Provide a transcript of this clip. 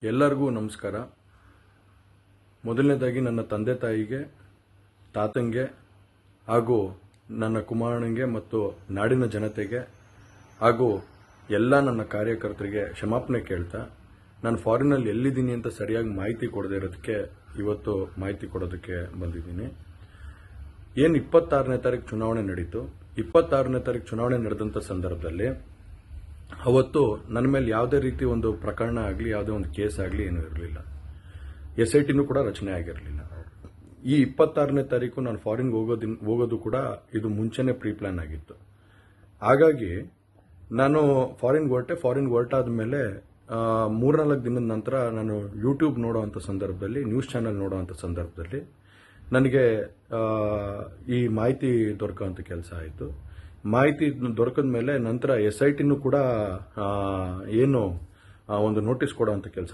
ಎಲ್ಲರಿಗೂ ನಮಸ್ಕಾರ. ಮೊದಲನೇದಾಗಿ ನನ್ನ ತಂದೆ ತಾಯಿಗೆ, ತಾತಂಗೆ ಹಾಗೂ ನನ್ನ ಕುಮಾರನಿಗೆ ಮತ್ತು ನಾಡಿನ ಜನತೆಗೆ ಹಾಗೂ ಎಲ್ಲ ನನ್ನ ಕಾರ್ಯಕರ್ತರಿಗೆ ಕ್ಷಮಾಪಣೆ ಕೇಳ್ತಾ, ನಾನು ಫಾರಿನಲ್ಲಿ ಎಲ್ಲಿದ್ದೀನಿ ಅಂತ ಸರಿಯಾಗಿ ಮಾಹಿತಿ ಕೊಡದೇ ಇರೋದಕ್ಕೆ ಇವತ್ತು ಮಾಹಿತಿ ಕೊಡೋದಕ್ಕೆ ಬಂದಿದ್ದೀನಿ. ಏನು 26ನೇ ತಾರೀಕು ಚುನಾವಣೆ ನಡೀತು. 26ನೇ ತಾರೀಕು ಚುನಾವಣೆ ನಡೆದಂಥ ಸಂದರ್ಭದಲ್ಲಿ ಅವತ್ತು ನನ್ನ ಮೇಲೆ ಯಾವುದೇ ರೀತಿ ಒಂದು ಪ್ರಕರಣ ಆಗಲಿ, ಯಾವುದೇ ಒಂದು ಕೇಸ್ ಆಗಲಿ ಏನೂ ಇರಲಿಲ್ಲ. SITನೂ ಕೂಡ ರಚನೆ ಆಗಿರಲಿಲ್ಲ. ಈ 26ನೇ ತಾರೀಕು ನಾನು ಫಾರಿನ್ ಹೋಗೋದು ಕೂಡ ಇದು ಮುಂಚೆನೇ ಪ್ರೀ ಪ್ಲಾನ್ ಆಗಿತ್ತು. ಹಾಗಾಗಿ ನಾನು ಫಾರಿನ್ ಹೊರಟಾದ ಮೇಲೆ 3-4 ದಿನದ ನಂತರ ನಾನು ಯೂಟ್ಯೂಬ್ ನೋಡೋವಂಥ ಸಂದರ್ಭದಲ್ಲಿ, ನ್ಯೂಸ್ ಚಾನೆಲ್ ನೋಡೋವಂಥ ಸಂದರ್ಭದಲ್ಲಿ ನನಗೆ ಈ ಮಾಹಿತಿ ದೊರಕುವಂಥ ಕೆಲಸ ಆಯಿತು. ಮಾಹಿತಿ ದೊರಕಿದ ಮೇಲೆ ನಂತರ SITನೂ ಕೂಡ ಏನು ಒಂದು ನೋಟಿಸ್ ಕೊಡೋವಂಥ ಕೆಲಸ